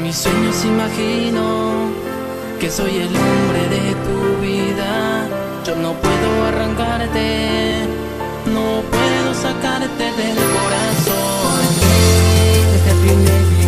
mis sueños imagino que soy el hombre de tu vida. Yo no puedo arrancarte, no puedo sacarte del corazón. Desde el primer día